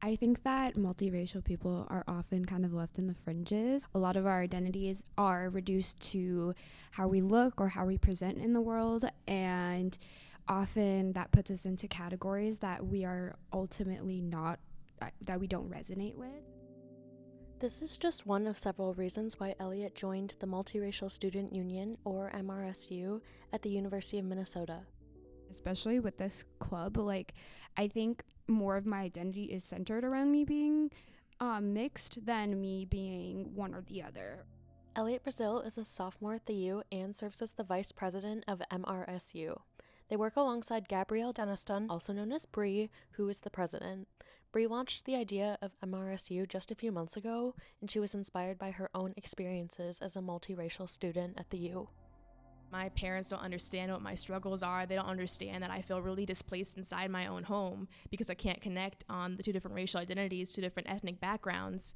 I think that multiracial people are often kind of left in the fringes. A lot of our identities are reduced to how we look or how we present in the world, and often that puts us into categories that we are ultimately not, that we don't resonate with. This is just one of several reasons why Elliot joined the Multiracial Student Union, or MRSU, at the University of Minnesota. Especially with this club, like, I think more of my identity is centered around me being mixed than me being one or the other. Elliot Brazil is a sophomore at the U and serves as the vice president of MRSU. They work alongside Gabrielle Deniston, also known as Bree, who is the president. Bree launched the idea of MRSU just a few months ago, and she was inspired by her own experiences as a multiracial student at the U. My parents don't understand what my struggles are. They don't understand that I feel really displaced inside my own home because I can't connect on the two different racial identities, two different ethnic backgrounds.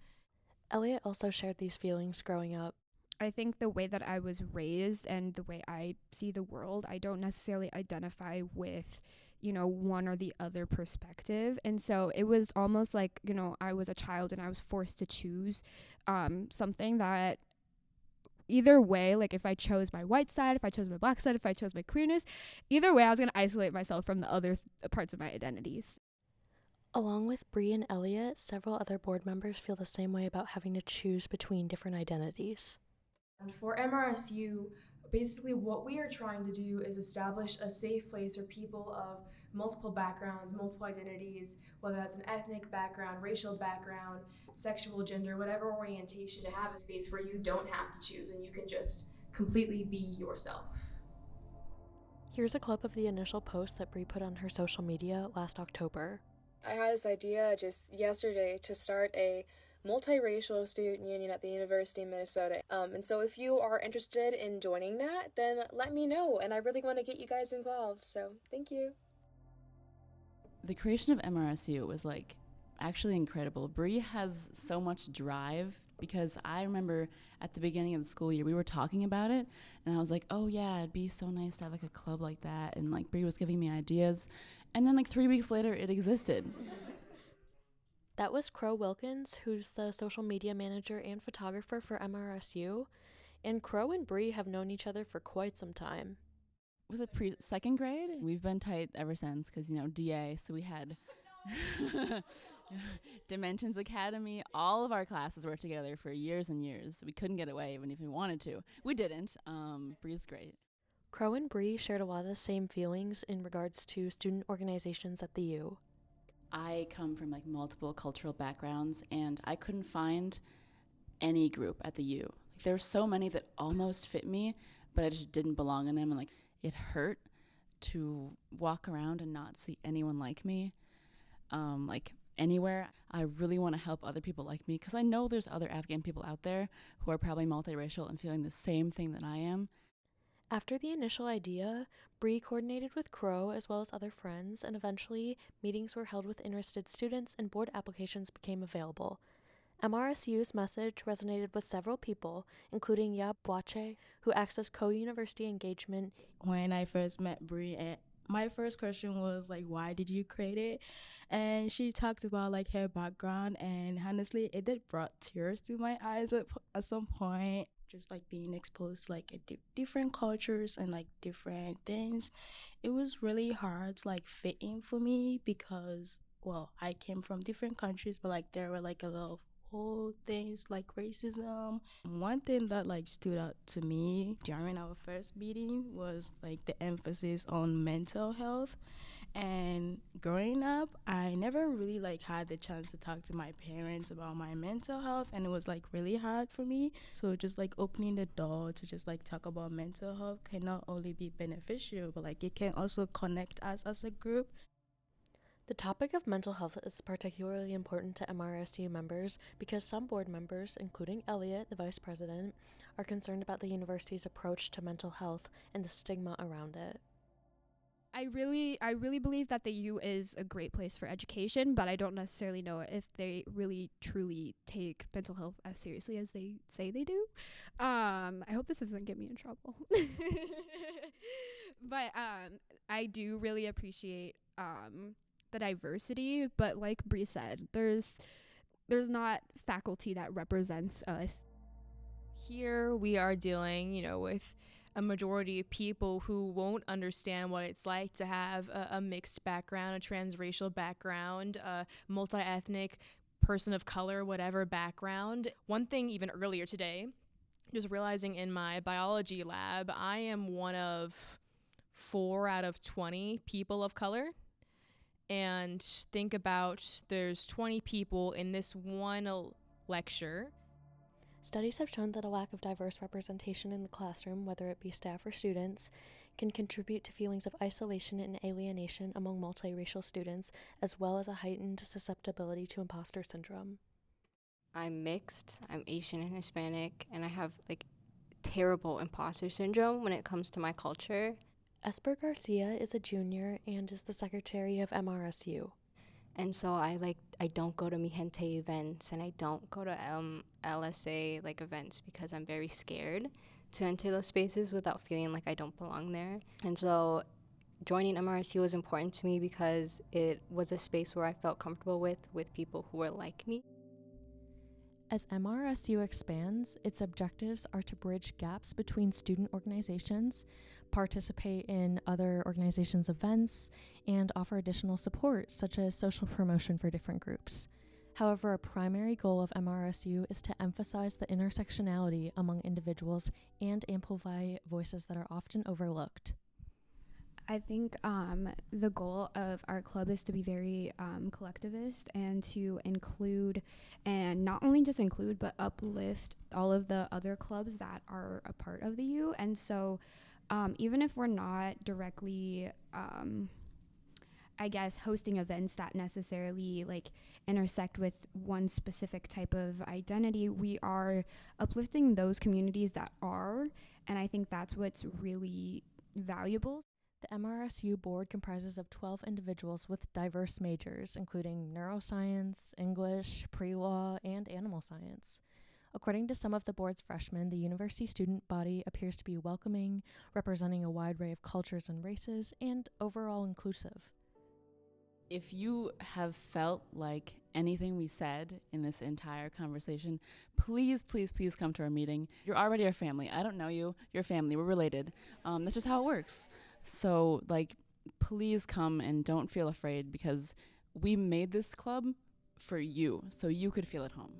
Elliot also shared these feelings growing up. I think the way that I was raised and the way I see the world, I don't necessarily identify with, one or the other perspective. And so it was almost like, I was a child and I was forced to choose something that either way, like if I chose my white side, if I chose my black side, if I chose my queerness, either way I was going to isolate myself from the other parts of my identities. Along with Bree and Elliot, several other board members feel the same way about having to choose between different identities. And for MRSU, basically what we are trying to do is establish a safe place for people of multiple backgrounds, multiple identities, whether that's an ethnic background, racial background, sexual, gender, whatever orientation, to have a space where you don't have to choose and you can just completely be yourself. Here's a clip of the initial post that Bree put on her social media last October. I had this idea just yesterday to start a multiracial student union at the University of Minnesota. And so if you are interested in joining that, then let me know. And I really want to get you guys involved. So thank you. The creation of MRSU was actually incredible. Bree has so much drive because I remember at the beginning of the school year, we were talking about it and I was like, oh yeah, it'd be so nice to have a club like that. And Bree was giving me ideas. And then 3 weeks later, it existed. That was Crow Wilkins, who's the social media manager and photographer for MRSU. And Crow and Bree have known each other for quite some time. Was it second grade? We've been tight ever since because, DA. So we had Dimensions Academy. All of our classes were together for years and years. We couldn't get away even if we wanted to. We didn't. Bree's great. Crow and Bree shared a lot of the same feelings in regards to student organizations at the U. I come from multiple cultural backgrounds, and I couldn't find any group at the U. There were so many that almost fit me, but I just didn't belong in them, and it hurt to walk around and not see anyone like me, anywhere. I really want to help other people like me because I know there's other Afghan people out there who are probably multiracial and feeling the same thing that I am. After the initial idea, Bree coordinated with Crow as well as other friends, and eventually meetings were held with interested students and board applications became available. MRSU's message resonated with several people, including Yab Boache, who acts as co-university engagement. When I first met Bree, my first question was why did you create it? And she talked about her background, and honestly, it did brought tears to my eyes at some point. Just being exposed to different cultures and different things, it was really hard to fit in for me because I came from different countries, but there were a lot of whole things like racism. One thing that stood out to me during our first meeting was the emphasis on mental health. And growing up, I never really had the chance to talk to my parents about my mental health, and it was really hard for me. So just opening the door to just talk about mental health can not only be beneficial, but it can also connect us as a group. The topic of mental health is particularly important to MRSU members because some board members, including Elliot, the vice president, are concerned about the university's approach to mental health and the stigma around it. I really believe that the U is a great place for education, but I don't necessarily know if they really truly take mental health as seriously as they say they do. I hope this doesn't get me in trouble. But I do really appreciate the diversity, but like Bree said, there's not faculty that represents us. Here we are dealing, with a majority of people who won't understand what it's like to have a mixed background, a transracial background, a multi-ethnic person of color, whatever background. One thing even earlier today, just realizing in my biology lab, I am one of 4 out of 20 people of color. And think about there's 20 people in this one lecture. Studies have shown that a lack of diverse representation in the classroom, whether it be staff or students, can contribute to feelings of isolation and alienation among multiracial students, as well as a heightened susceptibility to imposter syndrome. I'm mixed, I'm Asian and Hispanic, and I have terrible imposter syndrome when it comes to my culture. Esper Garcia is a junior and is the secretary of MRSU. And so I don't go to Mi Gente events, and I don't go to LSA events because I'm very scared to enter those spaces without feeling like I don't belong there. And so joining MRSU was important to me because it was a space where I felt comfortable with people who were like me. As MRSU expands, its objectives are to bridge gaps between student organizations, participate in other organizations' events, and offer additional support, such as social promotion for different groups. However, a primary goal of MRSU is to emphasize the intersectionality among individuals and amplify voices that are often overlooked. I think the goal of our club is to be very collectivist and to include, and not only just include, but uplift all of the other clubs that are a part of the U. And so even if we're not directly, hosting events that necessarily intersect with one specific type of identity, we are uplifting those communities that are, and I think that's what's really valuable. The MRSU board comprises of 12 individuals with diverse majors, including neuroscience, English, pre-law, and animal science. According to some of the board's freshmen, the university student body appears to be welcoming, representing a wide array of cultures and races, and overall inclusive. If you have felt like anything we said in this entire conversation, please, please, please come to our meeting. You're already our family. I don't know you. You're family. We're related. That's just how it works. So, please come and don't feel afraid, because we made this club for you, so you could feel at home.